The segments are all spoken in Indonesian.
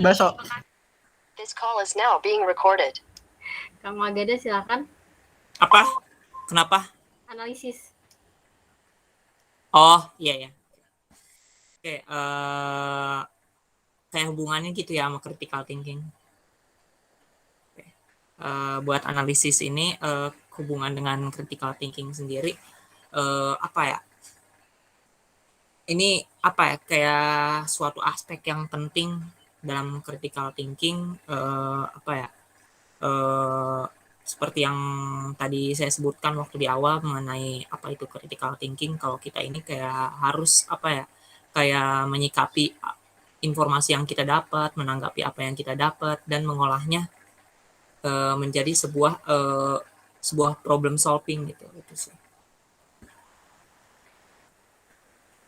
Besok. This call is now being recorded. Kang Magada silakan. Apa? Kenapa? Analisis. Oh, iya ya. Oke, kayak hubungannya gitu ya sama critical thinking. Oke. Buat analisis ini hubungan dengan critical thinking sendiri apa ya? Ini apa ya? Kayak suatu aspek yang penting dalam critical thinking apa ya? Eh, seperti yang tadi saya sebutkan waktu di awal mengenai apa itu critical thinking, kalau kita ini kayak harus apa ya, kayak menyikapi informasi yang kita dapat, menanggapi apa yang kita dapat dan mengolahnya menjadi sebuah problem solving gitu itu sih.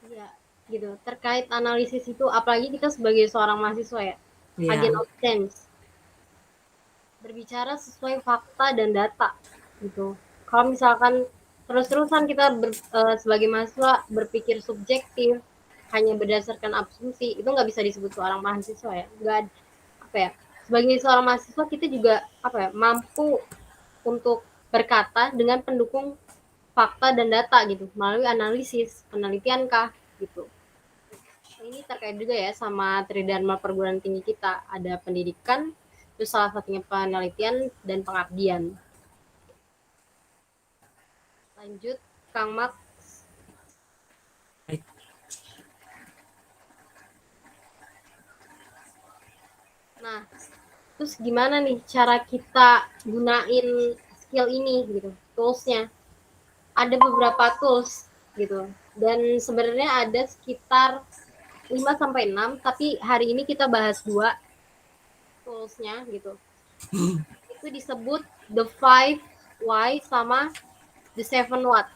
Iya, gitu. Terkait analisis itu, apalagi kita sebagai seorang mahasiswa ya, agent of change. Berbicara sesuai fakta dan data, gitu. Kalau misalkan terus-terusan kita sebagai mahasiswa berpikir subjektif, hanya berdasarkan asumsi, itu nggak bisa disebut seorang mahasiswa ya. Nggak, apa ya, sebagai seorang mahasiswa kita juga apa ya, mampu untuk berkata dengan pendukung fakta dan data gitu, melalui analisis, penelitian kah gitu. Ini terkait juga ya sama tridharma perguruan tinggi kita, ada pendidikan, itu salah satunya penelitian dan pengabdian. Lanjut, Kang Max. Nah, terus gimana nih cara kita gunain skill ini gitu, toolsnya? Ada beberapa tools gitu, dan sebenarnya ada sekitar 5-6, tapi hari ini kita bahas 2 toolsnya gitu. Itu disebut the 5 why sama the 7 what.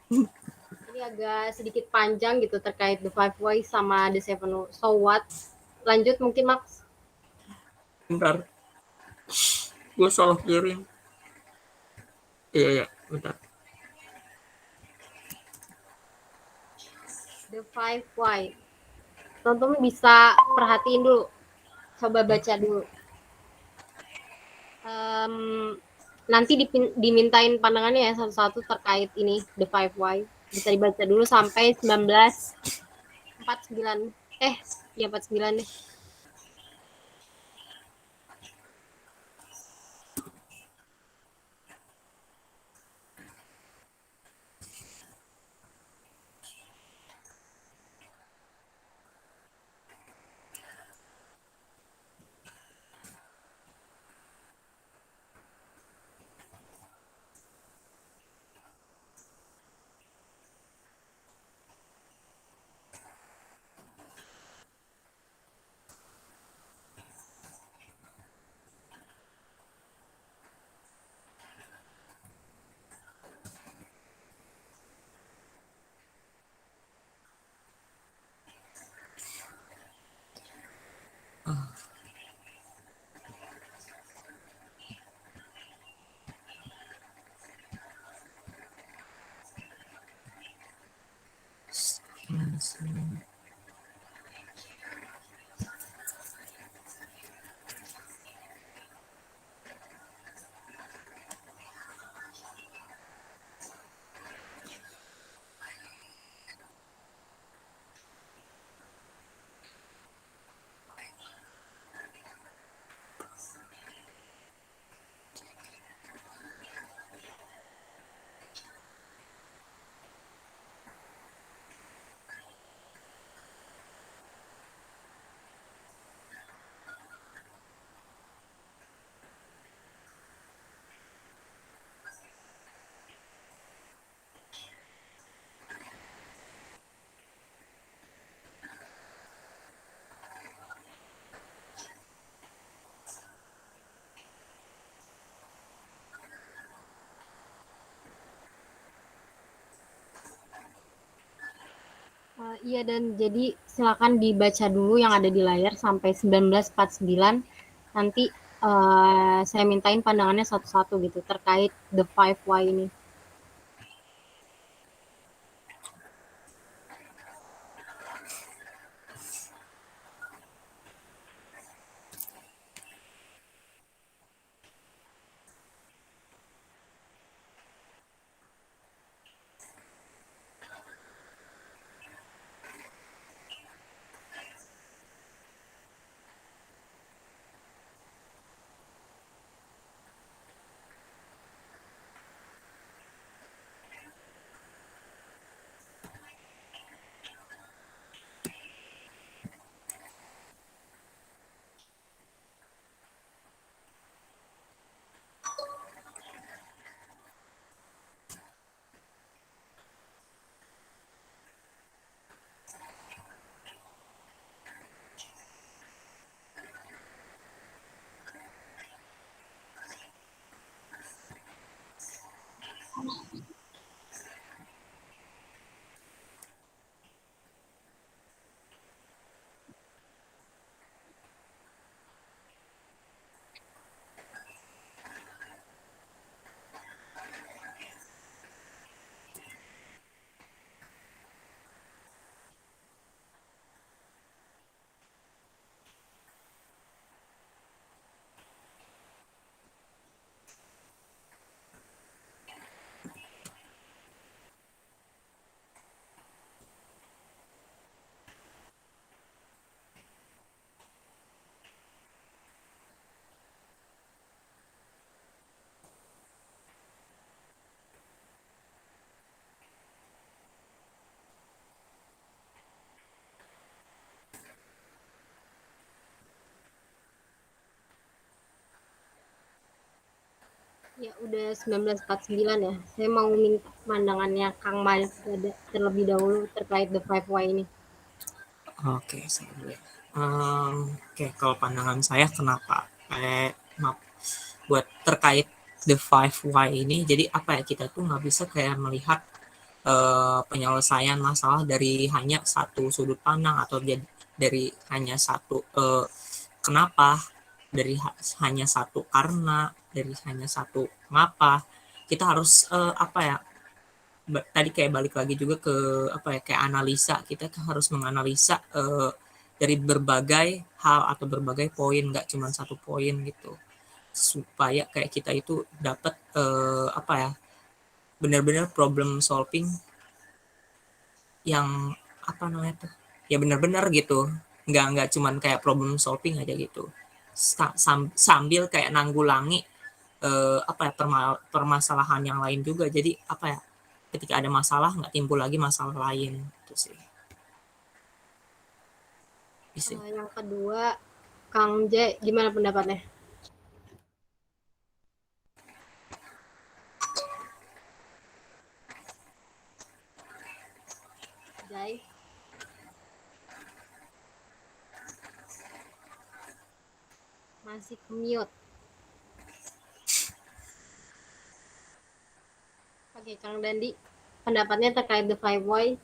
Ini agak sedikit panjang gitu terkait the 5 why sama the 7 so what. Lanjut mungkin Max. Bentar, gue salah kirim. Iya, bentar. The 5 why. Tonton bisa perhatiin dulu. Coba baca dulu. Nanti dimintain pandangannya ya satu-satu terkait ini the 5 why. Bisa dibaca dulu sampai 1949. Ya 49 deh. Iya, dan jadi silakan dibaca dulu yang ada di layar sampai 1949. Nanti saya mintain pandangannya satu-satu gitu terkait the 5 why ini. Ya udah 1949 ya. Saya mau minta pandangannya Kang Miles terlebih dahulu terkait The Five Why ini. Oke, saya dulu ya. Oke, kalau pandangan saya kenapa? Maaf, buat terkait The Five Why ini, jadi apa ya, kita tuh nggak bisa kayak melihat penyelesaian masalah dari hanya satu sudut pandang atau dari hanya satu kenapa, dari hanya satu karena, dari hanya satu mengapa. Kita harus apa ya, tadi kayak balik lagi juga ke apa ya, kayak analisa. Kita harus menganalisa dari berbagai hal atau berbagai poin, nggak cuma satu poin gitu, supaya kayak kita itu dapat apa ya, benar-benar problem solving yang apa namanya tuh, ya benar-benar gitu, nggak cuman kayak problem solving aja gitu. Sambil kayak nanggulangi apa ya, permasalahan yang lain juga. Jadi apa ya, ketika ada masalah nggak timbul lagi masalah lain itu sih. Isi. Yang kedua, Kang J, gimana pendapatnya? Jai, masih mute. Oke, Kang Dandi, pendapatnya terkait The Five Why.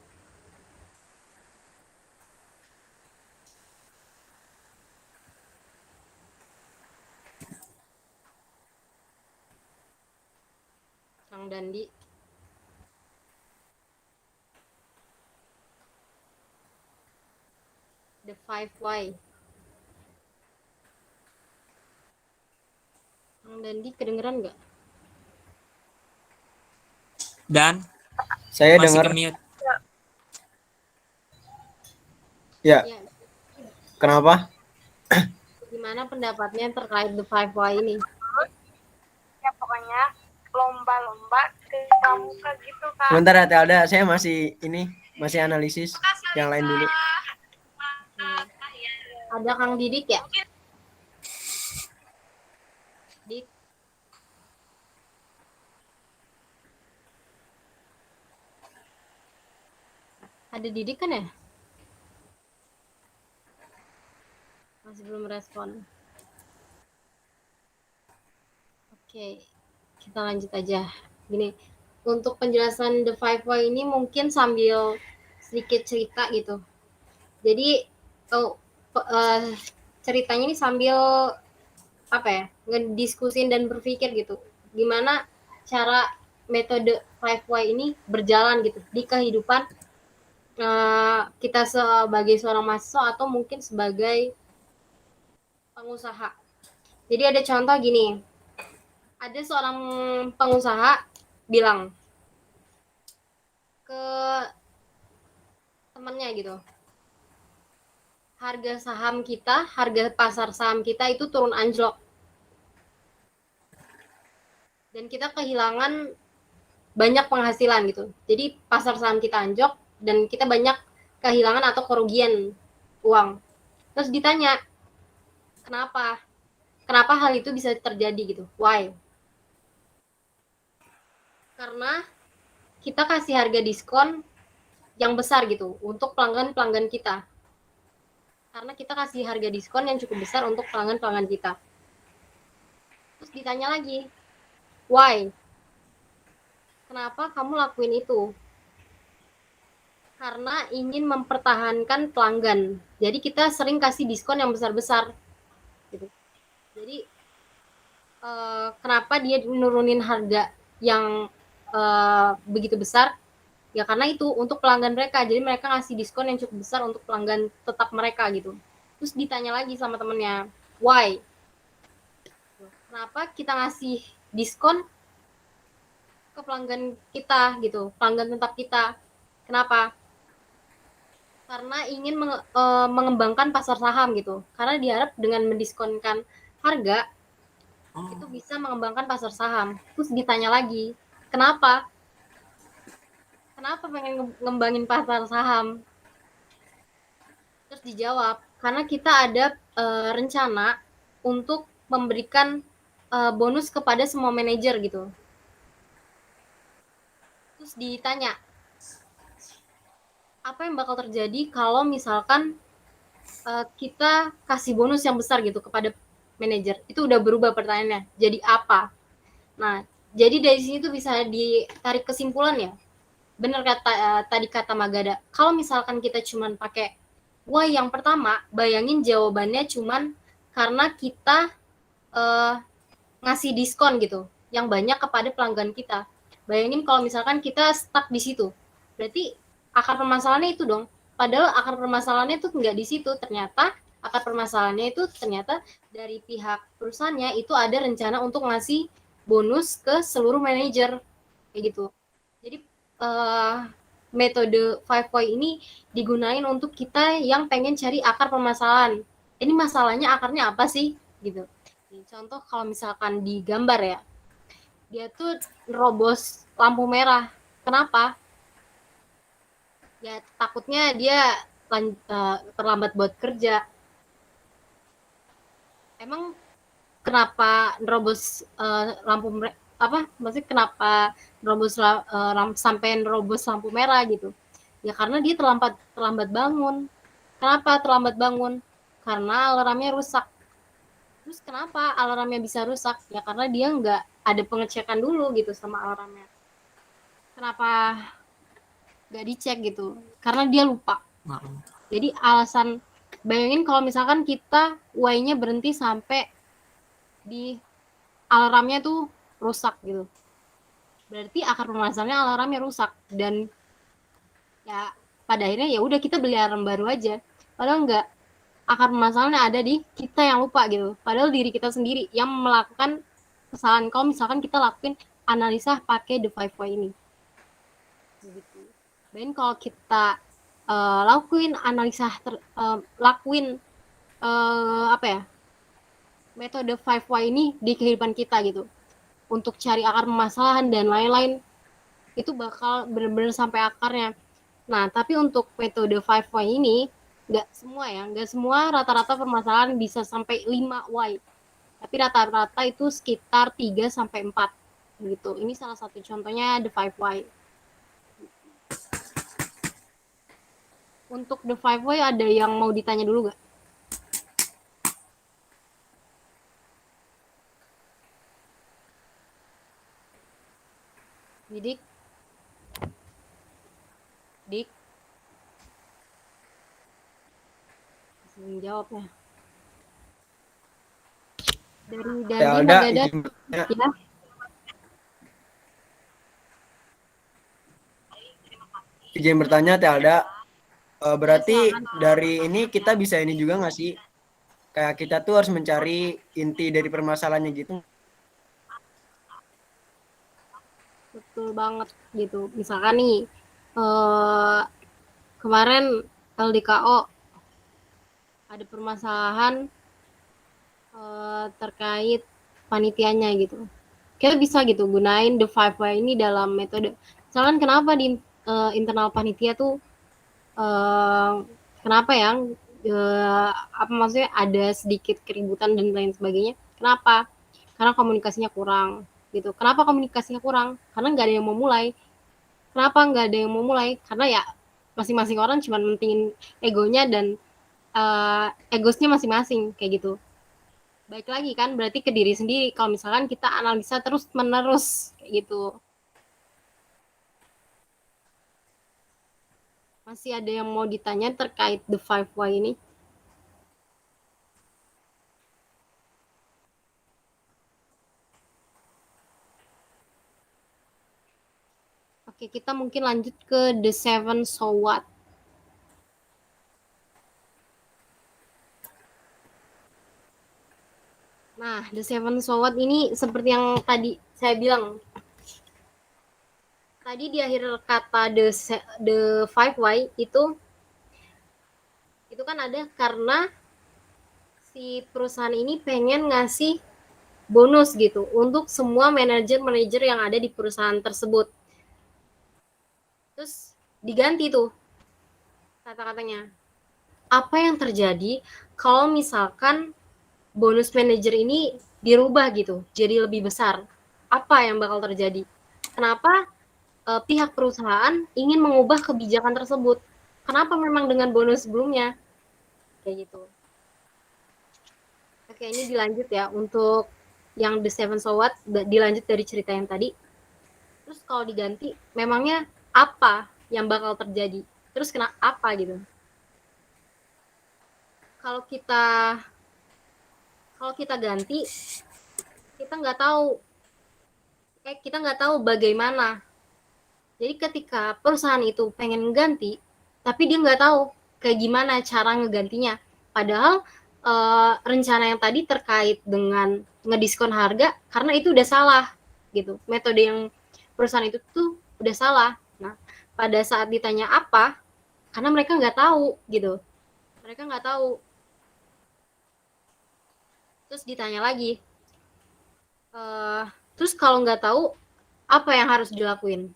Kang Dandi, The Five Why. Kang Dandi kedengeran nggak? Dan Saya masih dengar. ke-mute. Ya, Ya, kenapa? gimana pendapatnya terkait The Five Why ini? Ya pokoknya lomba-lomba ke pramuka gitu Kak. Sebentar ya Telda, saya masih analisis yang lain dulu. Ada Kang Didik ya? Dik, ada Didik kan ya? Masih belum respon. Oke, kita lanjut aja. Gini, untuk penjelasan The Five Why ini mungkin sambil sedikit cerita gitu. Jadi ceritanya ini sambil apa ya, ngediskusin dan berpikir gitu. Gimana cara metode Five Why ini berjalan gitu di kehidupan kita sebagai seorang mahasiswa atau mungkin sebagai pengusaha. Jadi ada contoh gini, ada seorang pengusaha bilang ke temannya gitu, harga saham kita, harga pasar saham kita itu turun anjlok. Dan kita kehilangan banyak penghasilan gitu. Jadi pasar saham kita anjlok dan kita banyak kehilangan atau kerugian uang. Terus ditanya, kenapa? Kenapa hal itu bisa terjadi gitu? Why? Karena kita kasih harga diskon yang besar gitu untuk pelanggan-pelanggan kita. Karena kita kasih harga diskon yang cukup besar untuk pelanggan-pelanggan kita. Terus ditanya lagi, why? Kenapa kamu lakuin itu? Karena ingin mempertahankan pelanggan. Jadi kita sering kasih diskon yang besar-besar. Gitu. Jadi kenapa dia nurunin harga yang begitu besar? Ya karena itu untuk pelanggan mereka. Jadi mereka ngasih diskon yang cukup besar untuk pelanggan tetap mereka gitu. Terus ditanya lagi sama temennya, why? Kenapa kita ngasih diskon ke pelanggan kita gitu, pelanggan tetap kita? Kenapa? Karena ingin mengembangkan pasar saham gitu. Karena diharap dengan mendiskonkan harga itu bisa mengembangkan pasar saham. Terus ditanya lagi, kenapa? Kenapa pengen ngembangin pasar saham? Terus dijawab, karena kita ada rencana untuk memberikan bonus kepada semua manajer gitu. Terus ditanya, apa yang bakal terjadi kalau misalkan kita kasih bonus yang besar gitu kepada manajer? Itu udah berubah pertanyaannya. Jadi apa? Nah, jadi dari sini tuh bisa ditarik kesimpulan ya. Bener kata tadi kata Magada. Kalau misalkan kita cuman pakai why yang pertama, bayangin jawabannya cuman karena kita ngasih diskon gitu yang banyak kepada pelanggan kita. Bayangin kalau misalkan kita stuck di situ. Berarti akar permasalahannya itu dong. Padahal akar permasalahannya itu nggak di situ. Ternyata akar permasalahannya itu ternyata dari pihak perusahaannya itu ada rencana untuk ngasih bonus ke seluruh manajer kayak gitu. Jadi metode 5 why ini digunain untuk kita yang pengen cari akar permasalahan. Ini masalahnya akarnya apa sih gitu. Contoh kalau misalkan di gambar ya, dia tuh nerobos lampu merah. Kenapa? Ya takutnya dia terlambat buat kerja. Emang kenapa nerobos lampu merah? Apa? Maksudnya kenapa nerobos sampai nerobos lampu merah gitu? Ya karena dia terlambat bangun. Kenapa terlambat bangun? Karena alarmnya rusak. Terus kenapa alarmnya bisa rusak? Ya karena dia nggak ada pengecekan dulu gitu sama alarmnya. Kenapa nggak dicek gitu? Karena dia lupa. Jadi alasan, bayangin kalau misalkan kita why-nya berhenti sampai di alarmnya tuh rusak gitu. Berarti akar permasalahannya alarmnya rusak dan ya pada akhirnya ya udah kita beli alarm baru aja. Padahal nggak, akar permasalahannya ada di kita yang lupa gitu. Padahal diri kita sendiri yang melakukan kesalahan. Kalau misalkan kita lakuin analisa pakai the 5 why ini. Begitu. Dan kalau kita lakuin analisa, apa ya, metode 5 why ini di kehidupan kita gitu. Untuk cari akar permasalahan dan lain-lain. Itu bakal benar-benar sampai akarnya. Nah, tapi untuk metode 5 why ini, nggak semua rata-rata permasalahan bisa sampai 5 why. Tapi rata-rata itu sekitar 3-4 gitu. Ini salah satu contohnya the 5 why. Untuk the 5 why ada yang mau ditanya dulu nggak? Dik menjawab ya. Dari Magada ya. Izin bertanya Teh Alda, berarti dari ini kita bisa ini juga nggak sih? Kayak kita tuh harus mencari inti dari permasalahannya gitu. Betul banget gitu. Misalkan nih kemarin LDKO ada permasalahan terkait panitianya gitu. Kita bisa gitu gunain the 5 why ini dalam metode. Misalkan kenapa di internal panitia tuh kenapa ya apa maksudnya ada sedikit keributan dan lain sebagainya. Kenapa? Karena komunikasinya kurang gitu. Kenapa komunikasinya kurang? Karena nggak ada yang mau mulai. Kenapa nggak ada yang mau mulai? Karena ya masing-masing orang cuma mentingin egonya dan egosnya masing-masing kayak gitu. Baik lagi kan berarti ke diri sendiri kalau misalkan kita analisa terus menerus kayak gitu. Masih ada yang mau ditanya terkait the 5 why ini? Oke, kita mungkin lanjut ke the 7 so what. Nah, the 7 so what ini seperti yang tadi saya bilang. Tadi di akhir kata the 5 why itu kan ada karena si perusahaan ini pengen ngasih bonus gitu untuk semua manajer yang ada di perusahaan tersebut. Terus diganti tuh kata-katanya. Apa yang terjadi kalau misalkan bonus manajer ini dirubah gitu, jadi lebih besar. Apa yang bakal terjadi? Kenapa pihak perusahaan ingin mengubah kebijakan tersebut? Kenapa memang dengan bonus sebelumnya? Kayak gitu. Oke, ini dilanjut ya untuk yang The Seven So What, dilanjut dari cerita yang tadi. Terus kalau diganti, memangnya apa yang bakal terjadi? Terus kena apa gitu? Kalau kita ganti, kita nggak tahu bagaimana. Jadi ketika perusahaan itu pengen ganti, tapi dia nggak tahu kayak gimana cara ngegantinya. Padahal rencana yang tadi terkait dengan ngediskon harga, karena itu udah salah gitu. Metode yang perusahaan itu tuh udah salah. Nah, pada saat ditanya apa, karena mereka nggak tahu gitu. Mereka nggak tahu. Terus ditanya lagi, terus kalau nggak tahu, apa yang harus dilakuin?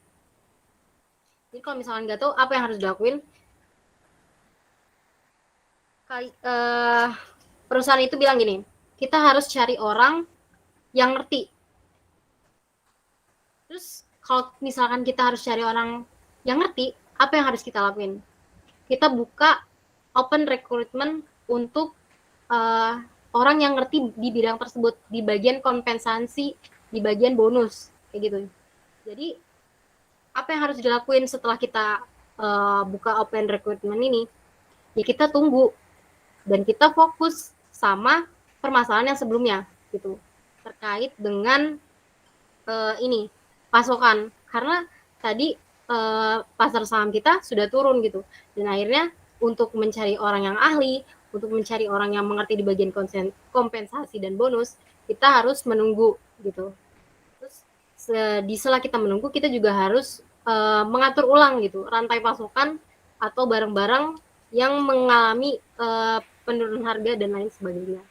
Jadi kalau misalkan nggak tahu apa yang harus dilakuin, perusahaan itu bilang gini, kita harus cari orang yang ngerti. Terus kalau misalkan kita harus cari orang yang ngerti, apa yang harus kita lakuin? Kita buka open recruitment untuk orang yang ngerti di bidang tersebut, di bagian kompensasi, di bagian bonus, kayak gitu. Jadi apa yang harus dilakuin setelah kita buka open recruitment ini? Ya kita tunggu dan kita fokus sama permasalahan yang sebelumnya gitu, terkait dengan ini pasokan, karena tadi pasar saham kita sudah turun gitu, dan akhirnya untuk mencari orang yang ahli, untuk mencari orang yang mengerti di bagian kompensasi dan bonus, kita harus menunggu gitu. Terus di sela kita menunggu, kita juga harus mengatur ulang gitu rantai pasokan atau barang-barang yang mengalami penurunan harga dan lain sebagainya.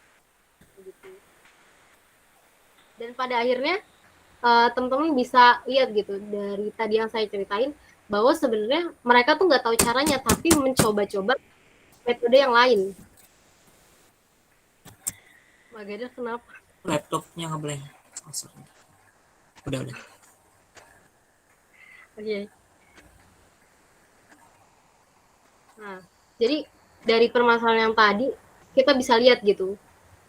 Dan pada akhirnya teman-teman bisa lihat gitu dari tadi yang saya ceritain, bahwa sebenarnya mereka tuh nggak tahu caranya, tapi mencoba-coba metode yang lain. Magada kenapa? Laptopnya ngeblank. Oh, sorry. Udah. Oke. Nah, jadi dari permasalahan yang tadi kita bisa lihat gitu,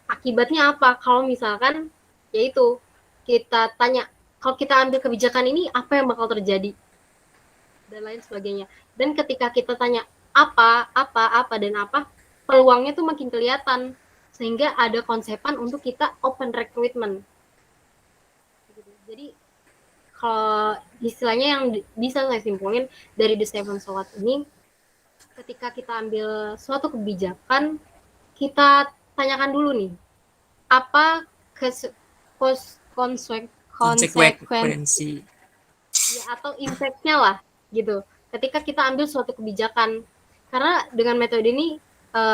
akibatnya apa kalau misalkan yaitu kita tanya, kalau kita ambil kebijakan ini apa yang bakal terjadi dan lain sebagainya. Dan ketika kita tanya apa dan apa, peluangnya tuh makin kelihatan, sehingga ada konsepan untuk kita open recruitment. Jadi kalau istilahnya yang bisa saya simpulin dari The Seven So What ini, ketika kita ambil suatu kebijakan, kita tanyakan dulu nih, apa konsekuensi ya, atau impact-nya lah gitu ketika kita ambil suatu kebijakan. Karena dengan metode ini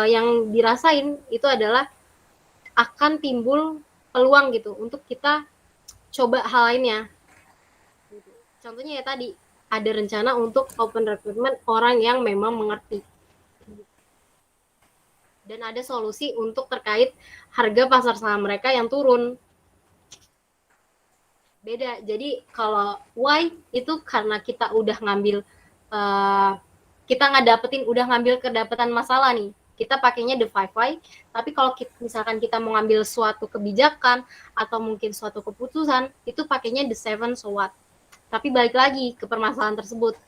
yang dirasain itu adalah akan timbul peluang gitu untuk kita coba hal lainnya. Contohnya ya tadi, ada rencana untuk open recruitment orang yang memang mengerti. Dan ada solusi untuk terkait harga pasar saham mereka yang turun. Beda. Jadi kalau why itu karena kita udah ngambil kita udah ngambil kedapatan masalah nih. Kita pakainya the 5 why. Tapi kalau misalkan kita mau ngambil suatu kebijakan atau mungkin suatu keputusan, itu pakainya the 7 so what. Tapi balik lagi ke permasalahan tersebut.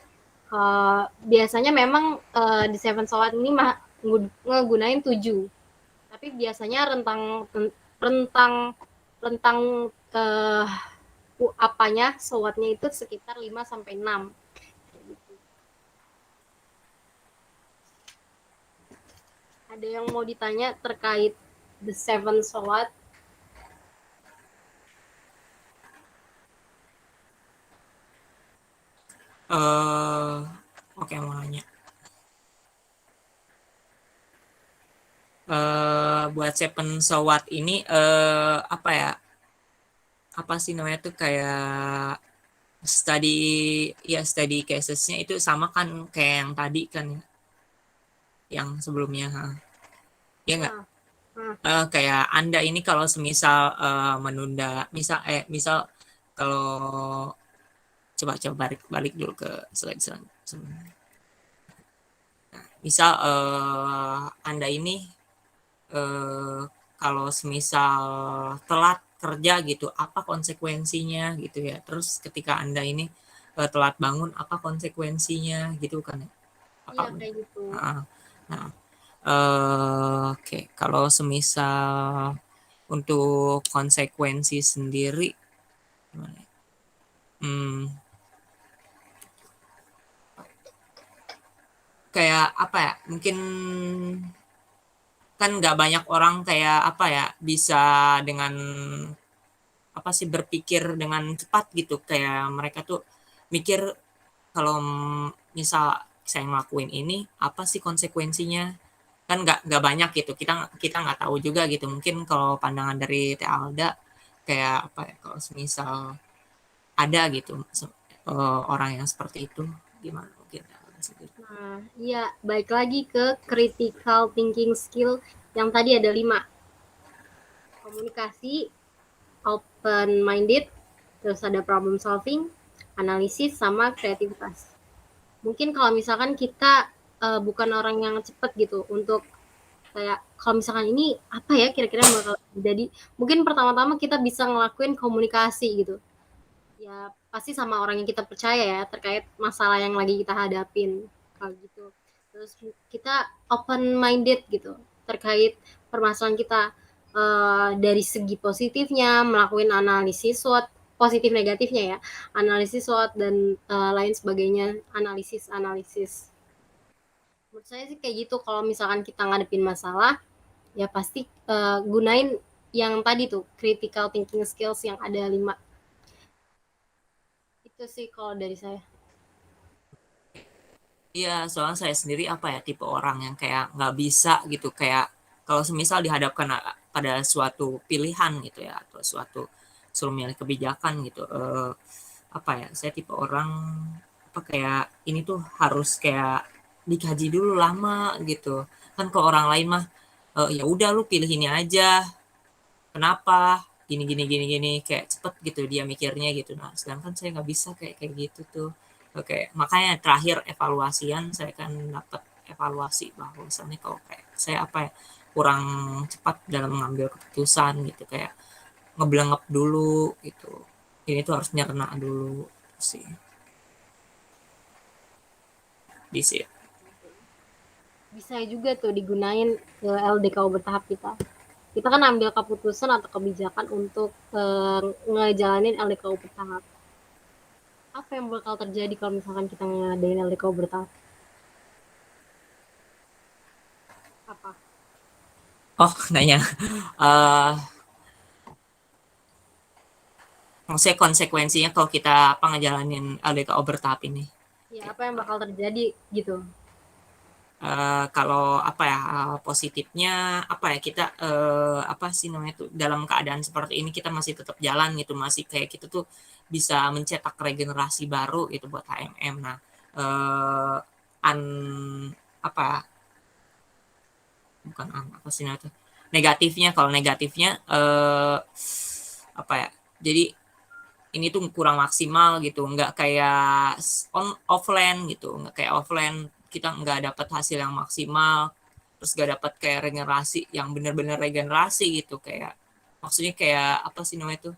Biasanya memang the 7 so what ini ngegunain 7. Tapi biasanya rentang apanya SWOT-nya itu sekitar 5 sampai 6. Ada yang mau ditanya terkait the 7 SWOT? Oke, mau nanya. Buat 7 So What ini apa ya? Apa sih namanya tuh, kayak study casesnya itu sama kan kayak yang tadi kan, yang sebelumnya, ya nggak? Kayak Anda ini kalau semisal menunda, misal kalau coba balik dulu ke slide selanjutnya. Misal Anda ini kalau semisal telat kerja gitu, apa konsekuensinya gitu ya. Terus ketika Anda ini telat bangun, apa konsekuensinya gitu kan ya. Iya kayak gitu. Nah, oke, kalau semisal untuk konsekuensi sendiri gimana ya? Kayak apa ya? Mungkin kan nggak banyak orang kayak apa ya bisa dengan apa sih berpikir dengan cepat gitu. Kayak mereka tuh mikir kalau misal saya ngelakuin ini apa sih konsekuensinya, kan nggak banyak gitu, kita kita nggak tahu juga gitu. Mungkin kalau pandangan dari Teh Alda kayak apa ya, kalau misal ada gitu orang yang seperti itu gimana mungkin Nah, iya, baik lagi ke critical thinking skill yang tadi ada 5. Komunikasi, open minded, terus ada problem solving, analisis, sama kreativitas. Mungkin kalau misalkan kita bukan orang yang cepet gitu untuk kayak kalau misalkan ini apa ya kira-kira bakal jadi, mungkin pertama-tama kita bisa ngelakuin komunikasi gitu. Ya pasti sama orang yang kita percaya ya terkait masalah yang lagi kita hadapin kayak gitu. Terus kita open minded gitu terkait permasalahan kita, dari segi positifnya melakukan analisis SWOT, positif negatifnya ya, analisis SWOT dan lain sebagainya, analisis menurut saya sih kayak gitu. Kalau misalkan kita ngadepin masalah ya pasti gunain yang tadi tuh critical thinking skills yang ada 5. Itu sih kalau dari saya. Iya, soalnya saya sendiri apa ya tipe orang yang kayak nggak bisa gitu, kayak kalau semisal dihadapkan pada suatu pilihan gitu ya atau suatu suruh milih kebijakan gitu, apa ya saya tipe orang apa kayak ini tuh harus kayak dikaji dulu lama gitu. Kan kalau orang lain mah ya udah lu pilih ini aja, kenapa gini gini gini gini kayak cepet gitu dia mikirnya gitu. Nah sedangkan saya nggak bisa kayak kayak gitu tuh. Oke, makanya terakhir evaluasian saya kan dapat evaluasi bahwa misalnya kalau kayak saya apa ya kurang cepat dalam mengambil keputusan gitu, kayak ngeblengep dulu gitu, ini tuh harus nyerna dulu sih di sih. Bisa juga tuh digunain ke LDKU bertahap kita. Kita kan ambil keputusan atau kebijakan untuk ngejalanin LDKU bertahap. Apa yang bakal terjadi kalau misalkan kita ngadain LDKU bertahap? Apa? Oh nanya uh, maksudnya konsekuensinya kalau kita apa ngejalanin LDKO bertahap ini. Ya, apa yang bakal terjadi gitu? Kalau apa ya positifnya apa ya kita apa sih namanya tuh dalam keadaan seperti ini kita masih tetap jalan gitu, masih kayak kita tuh bisa mencetak regenerasi baru gitu buat HMM. Nah an apa bukan apa sih namanya tuh negatifnya, kalau negatifnya apa ya jadi ini tuh kurang maksimal gitu, nggak kayak offline gitu, nggak kayak offline kita nggak dapat hasil yang maksimal, terus nggak dapat kayak regenerasi yang bener-bener regenerasi gitu, kayak maksudnya kayak apa sih namanya tuh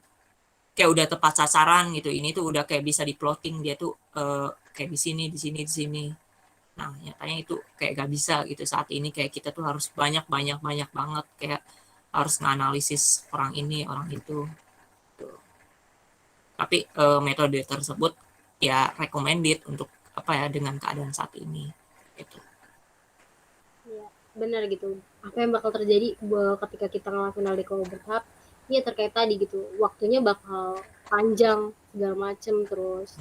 kayak udah tepat sasaran gitu, ini tuh udah kayak bisa diplotting dia tuh kayak di sini di sini di sini. Nah nyatanya itu kayak gak bisa gitu saat ini, kayak kita tuh harus banyak banyak banyak banget kayak harus nganalisis orang ini orang itu. Tapi metode tersebut ya recommended untuk apa ya dengan keadaan saat ini gitu. Ya, benar gitu. Apa yang bakal terjadi ketika kita ngelakuin LDKU bertahap? Ya terkait tadi gitu, waktunya bakal panjang segala macem, terus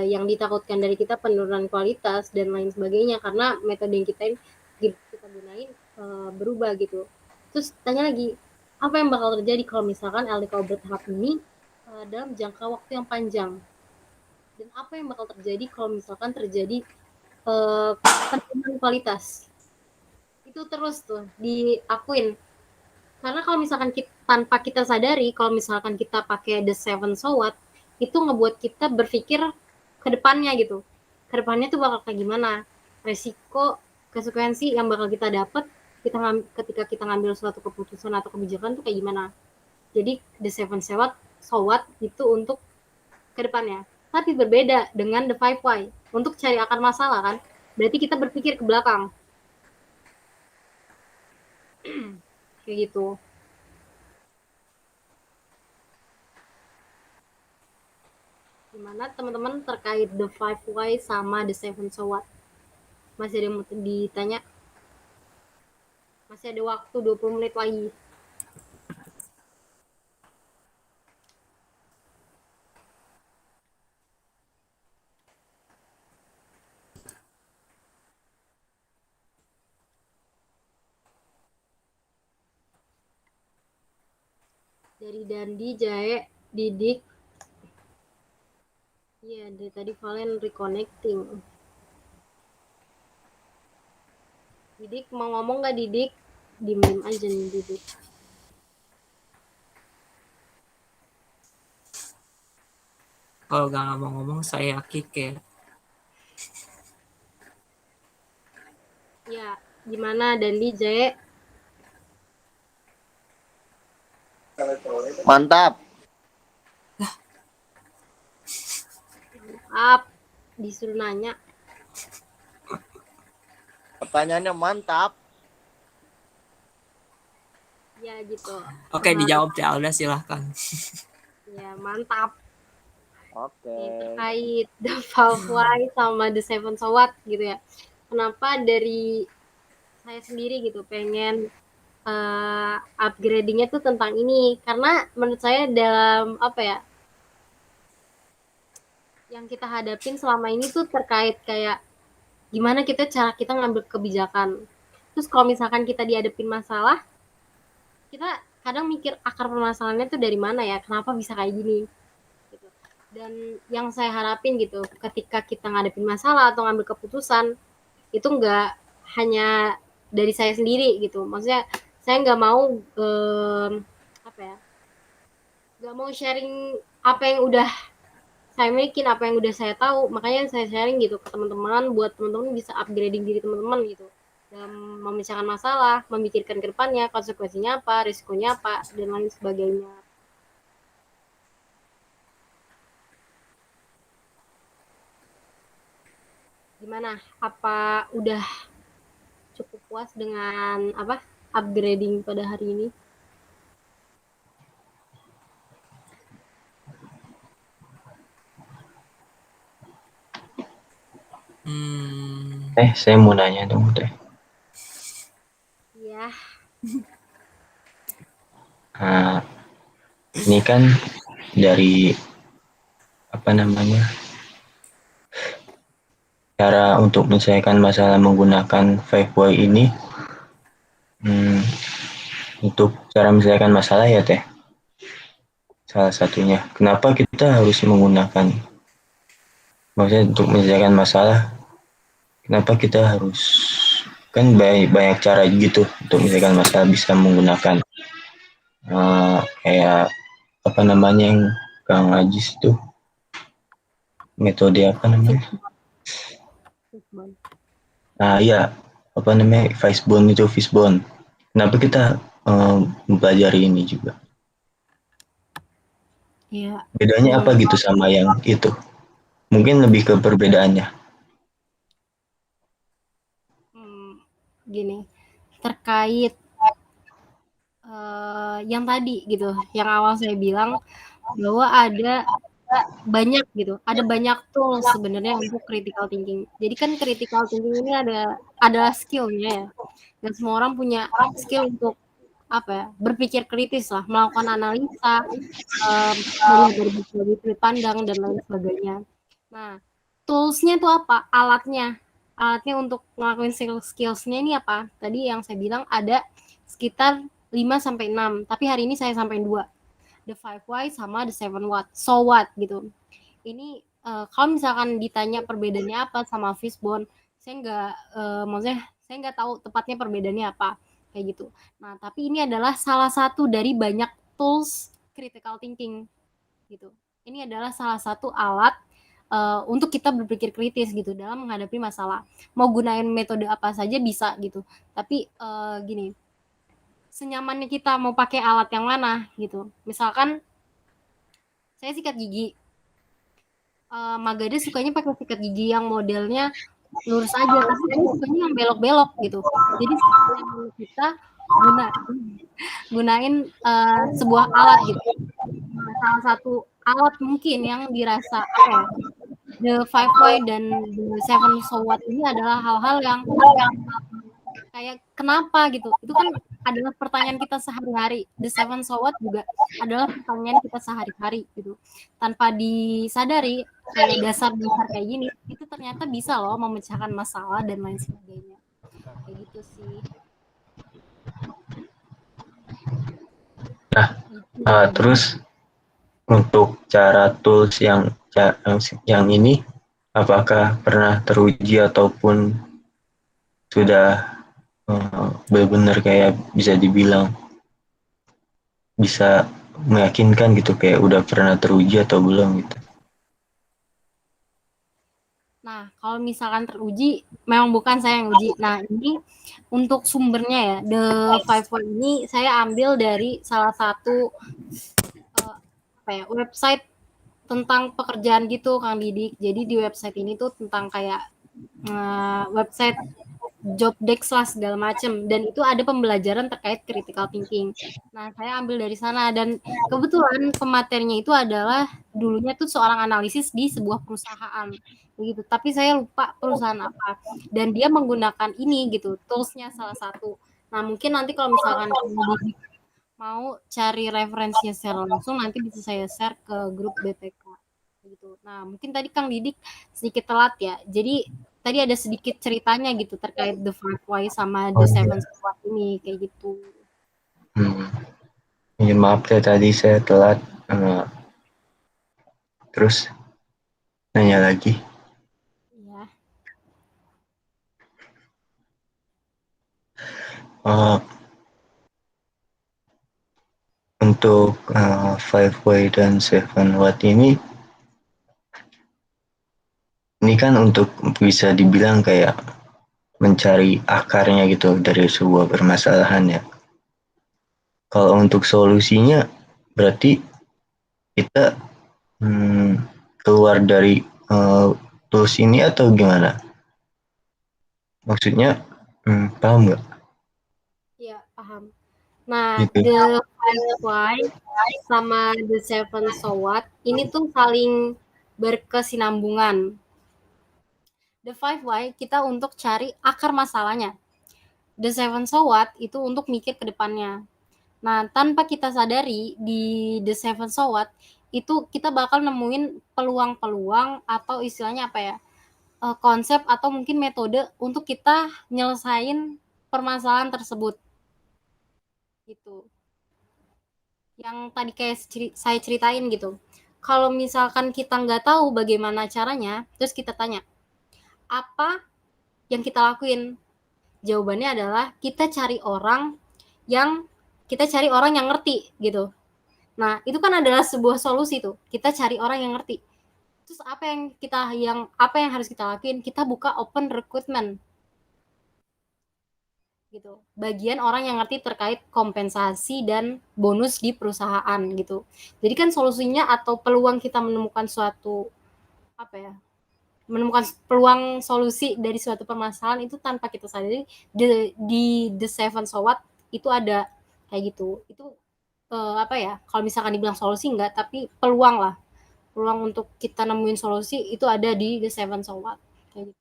yang ditakutkan dari kita penurunan kualitas dan lain sebagainya karena metode yang kita gunain berubah gitu. Terus tanya lagi, apa yang bakal terjadi kalau misalkan LDKU bertahap ini dalam jangka waktu yang panjang? Dan apa yang bakal terjadi kalau misalkan terjadi penurunan kualitas? itu terus tuh diakuin. Karena kalau misalkan tanpa kita sadari, kalau misalkan kita pakai the seven so what, itu ngebuat kita berpikir ke depannya gitu. Ke depannya tuh bakal kayak gimana? Resiko, konsekuensi yang bakal kita dapat ketika kita ngambil suatu keputusan atau kebijakan tuh kayak gimana. Jadi the seven so what itu untuk ke depannya. Tapi berbeda dengan the five why. Untuk cari akar masalah kan, berarti kita berpikir ke belakang. Kayak gitu. Gimana teman-teman terkait the five why sama the seven so what? Masih ada yang mau ditanya? Masih ada waktu 20 menit lagi. Dari Dandi, Jae, Didik. Iya, dari tadi Valen reconnecting. Didik mau ngomong nggak Didik? Diem aja nih Didik. Kalau nggak ngomong-ngomong saya kick ya. Ya, gimana Dandi, Jae? Mantap. Maaf, disuruh nanya. Pertanyaannya mantap. Ya gitu. Oke, dijawab Teh Alda, silahkan. Ya, mantap. Oke. Terkait the five why sama the seven so what gitu ya. Kenapa dari saya sendiri gitu pengen upgradingnya tuh tentang ini, karena menurut saya dalam apa ya, yang kita hadapin selama ini tuh terkait kayak gimana cara kita ngambil kebijakan. Terus kalau misalkan kita dihadapin masalah, kita kadang mikir akar permasalahannya tuh dari mana ya, kenapa bisa kayak gini gitu. Dan yang saya harapin gitu, ketika kita ngadepin masalah atau ngambil keputusan, itu nggak hanya dari saya sendiri gitu. Maksudnya saya nggak mau apa ya, nggak mau sharing apa yang udah saya milikin, apa yang udah saya tahu. Makanya saya sharing gitu ke teman-teman, buat teman-teman bisa upgrading diri teman-teman gitu, dalam memecahkan masalah, memikirkan ke depannya, konsekuensinya apa, risikonya apa, dan lain sebagainya. Gimana? Apa udah cukup puas dengan apa upgrading pada hari ini? Saya mau nanya dong, Teh. Ya. Ini kan dari apa namanya, cara untuk menyelesaikan masalah menggunakan 5 why ini, untuk cara menyelesaikan masalah ya Teh, salah satunya kenapa kita harus menggunakan, maksudnya untuk menyelesaikan masalah kenapa kita harus, kan banyak cara gitu untuk menyelesaikan masalah, bisa menggunakan kayak apa namanya yang Kang Ajis itu, metode apa namanya, iya apa namanya, Fishbone. Kenapa kita mempelajari ini juga? Iya. Bedanya apa gitu sama yang itu? Mungkin lebih ke perbedaannya. Gini, terkait yang tadi gitu, yang awal saya bilang bahwa ada banyak gitu, ada banyak tools sebenarnya untuk critical thinking. Jadi kan critical thinking ini ada skill-nya ya. Dan semua orang punya skill untuk apa ya, berpikir kritis lah, melakukan analisa, melihat dari berbagai sudut pandang dan lain sebagainya. Nah, tools-nya itu apa? Alatnya untuk ngelakuin skills-nya ini apa? Tadi yang saya bilang ada sekitar 5-6, tapi hari ini saya sampai 2. The 5 why sama the 7 what. So what gitu. Ini kalau misalkan ditanya perbedaannya apa sama Fishbone, saya nggak maksudnya Saya nggak tahu tepatnya perbedaannya apa kayak gitu. Nah, tapi ini adalah salah satu dari banyak tools critical thinking gitu. Ini adalah salah satu alat untuk kita berpikir kritis gitu dalam menghadapi masalah. Mau gunain metode apa saja bisa gitu. Tapi gini, senyamannya kita mau pakai alat yang mana gitu. Misalkan saya sikat gigi, Magade sukanya pakai sikat gigi yang modelnya lurus aja, tapi saya sukanya yang belok-belok gitu. Jadi kita gunain sebuah alat gitu. Salah satu alat mungkin yang dirasa The Five Why dan The Seven So What ini adalah hal-hal yang kayak kenapa gitu. Itu kan adalah pertanyaan kita sehari-hari. The Seven So What juga adalah pertanyaan kita sehari-hari gitu. Tanpa disadari kayak dasar-dasar kayak gini, itu ternyata bisa loh memecahkan masalah dan lain sebagainya. Kayak gitu sih. Nah, terus untuk cara tools yang ini, apakah pernah teruji ataupun sudah benar-benar kayak bisa dibilang bisa meyakinkan gitu, kayak udah pernah teruji atau belum gitu? Nah, kalau misalkan teruji, memang bukan saya yang uji. Nah, ini untuk sumbernya ya, The Five Why ini saya ambil dari salah satu website tentang pekerjaan gitu, Kang Didik. Jadi di website ini tuh tentang kayak website job desk lah segala macem, dan itu ada pembelajaran terkait critical thinking. Nah, saya ambil dari sana, dan kebetulan pematerinya itu adalah dulunya tuh seorang analisis di sebuah perusahaan gitu, tapi saya lupa perusahaan apa, dan dia menggunakan ini gitu, toolsnya salah satu. Nah, mungkin nanti kalau misalkan mau cari referensinya secara langsung, nanti bisa saya share ke grup BPK gitu. Nah, mungkin tadi Kang Didik sedikit telat ya. Jadi tadi ada sedikit ceritanya gitu terkait The Five Why sama The Seven Squad ini kayak gitu. Ya, maaf ya tadi saya telat. Terus nanya lagi. Ya. Untuk Five Way dan Seven Watt ini kan untuk bisa dibilang kayak mencari akarnya gitu dari sebuah permasalahan ya. Kalau untuk solusinya berarti kita keluar dari tools ini atau gimana? Maksudnya paham nggak? Iya, paham. Nah, Gitu. The Five Why sama The Seven So What ini tuh saling berkesinambungan. The Five Why kita untuk cari akar masalahnya. The Seven So What itu untuk mikir ke depannya. Nah, tanpa kita sadari di The Seven So What itu kita bakal nemuin peluang-peluang atau istilahnya apa ya, konsep atau mungkin metode untuk kita nyelesain permasalahan tersebut gitu. Yang tadi kayak saya ceritain gitu. Kalau misalkan kita nggak tahu bagaimana caranya, terus kita tanya, apa yang kita lakuin? Jawabannya adalah kita cari orang yang ngerti gitu. Nah, itu kan adalah sebuah solusi tuh. Kita cari orang yang ngerti. Terus apa yang harus kita lakuin? Kita buka open recruitment. Gitu. Bagian orang yang ngerti terkait kompensasi dan bonus di perusahaan gitu. Jadi kan solusinya atau peluang kita menemukan suatu menemukan peluang solusi dari suatu permasalahan itu tanpa kita sadari di The Seven So What itu ada kayak gitu. Itu kalau misalkan dibilang solusi enggak, tapi peluang lah. Peluang untuk kita nemuin solusi itu ada di The Seven So What kayak gitu.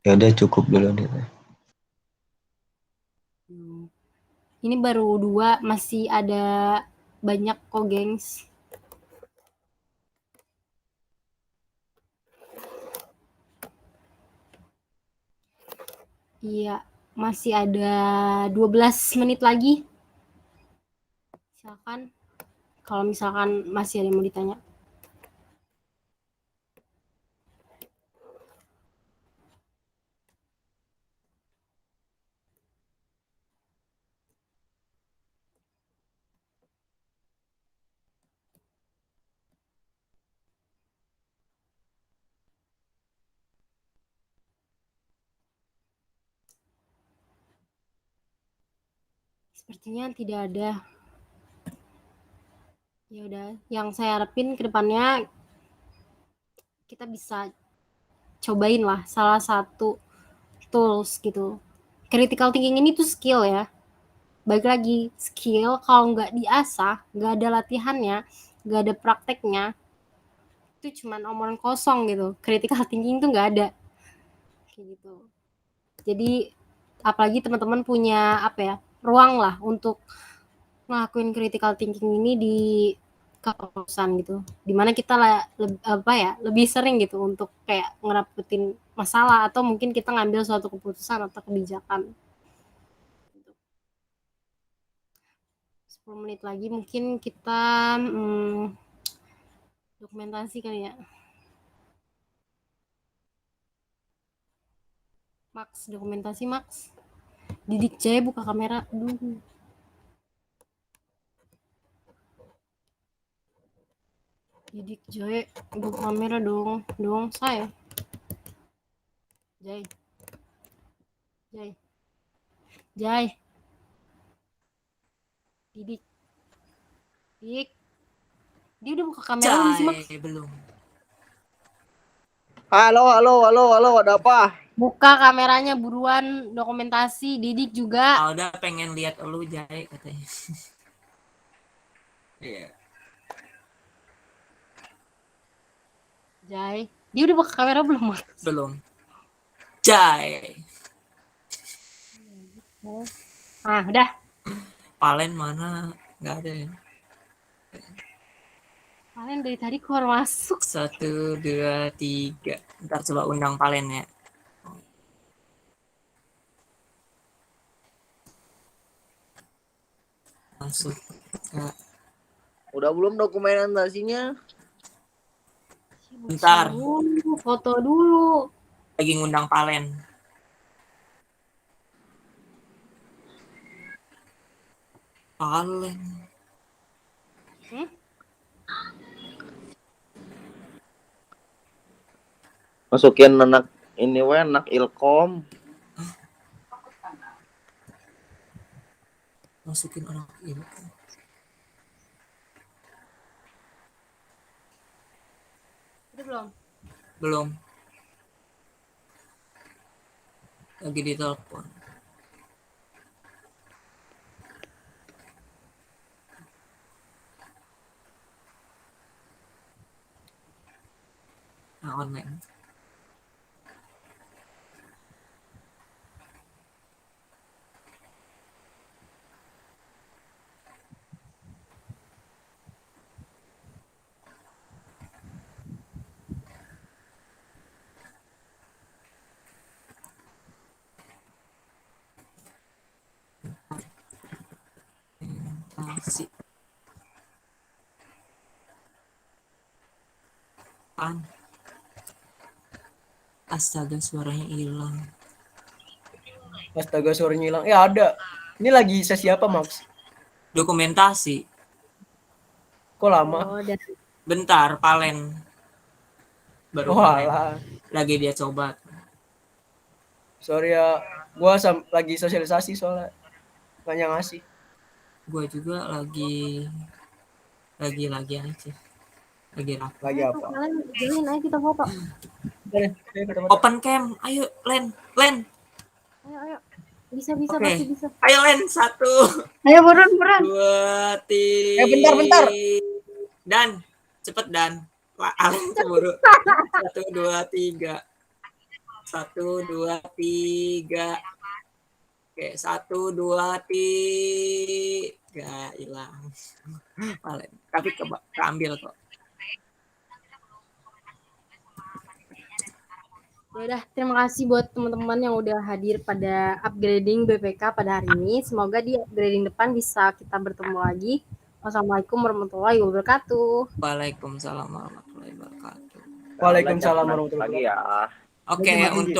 Ya udah cukup dulu nih. Ini baru 2, masih ada banyak kok, gengs. Iya, masih ada 12 menit lagi. Silakan Kalau misalkan masih ada yang mau ditanya. Sepertinya tidak ada. Ya udah, yang saya harapin ke depannya kita bisa cobain lah salah satu tools gitu. Critical thinking ini tuh skill ya. Balik lagi, skill kalau nggak diasah, nggak ada latihannya, nggak ada prakteknya, itu cuman omongan kosong gitu. Critical thinking tuh nggak ada. Kayak gitu. Jadi apalagi teman-teman punya apa ya, ruang lah untuk ngelakuin critical thinking ini di kepengurusan gitu, dimana kita lebih sering gitu untuk kayak ngerapetin masalah atau mungkin kita ngambil suatu keputusan atau kebijakan. 10 menit lagi mungkin kita dokumentasi kali ya. Max, dokumentasi Max. Didik Jaya buka kamera dulu. Didik Jaya buka kamera dong saya. Jai. Didik. Dia udah buka kamera belum sih, Max? Belum. Halo, ada apa? Buka kameranya buruan, dokumentasi. Didik juga. Alda pengen lihat lu Jai katanya. Iya. Jai. Dia udah buka kamera belum, Max? Belum. Jai. Ah, udah. Palen mana? Nggak ada ya. Palen dari tadi keluar masuk. 1, 2, 3. Ntar coba undang Palen ya. Masuk. Nah, Udah belum dokumentasinya? bentar. Foto dulu. Lagi ngundang Palen. Palen. Masukin anak ini anak Ilkom. Masukin anak ini. Udah belum? Belum. Lagi ditelepon. Nah, online. Asik. Astaga, suaranya hilang. Astaga, suaranya hilang. Ada. Ini lagi sesi apa, Max? Dokumentasi. Kok lama? Bentar, Palen. Baru Walah. lagi dia coba. Sorry ya, gua lagi sosialisasi soalnya nggak ngasih. Gua juga lagi aja. Lagi rapat. Lagi apa? Kalian join ayo kita foto. Open cam, ayo Len. Ayo. Bisa Oke. pasti bisa. Ayo Len, 1. Ayo buruan. 2, 3. Bentar. Dan cepet Dan. Alen cemburu. 1, 2, 3. 1, 2, 3. Oke, 1, 2, 3. Hilang. Alen. Tapi keambil kok. Ya udah, terima kasih buat teman-teman yang udah hadir pada upgrading BPK pada hari ini. Semoga di upgrading depan bisa kita bertemu lagi Wassalamualaikum warahmatullahi wabarakatuh. Waalaikumsalam warahmatullahi wabarakatuh. Waalaikumsalam Lagi warahmatullahi ya. Oke, Mati,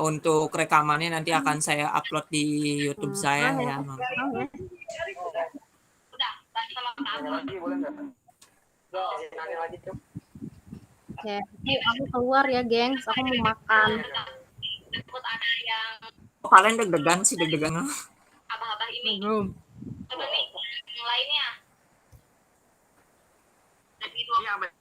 untuk rekamannya nanti akan saya upload di YouTube saya ya. Oke, aku keluar ya, gengs. Aku mau makan. Kalian deg-degan sih, deg-degan. Abah-abah ini. Belum. Coba nih, yang lainnya. Lagi 20.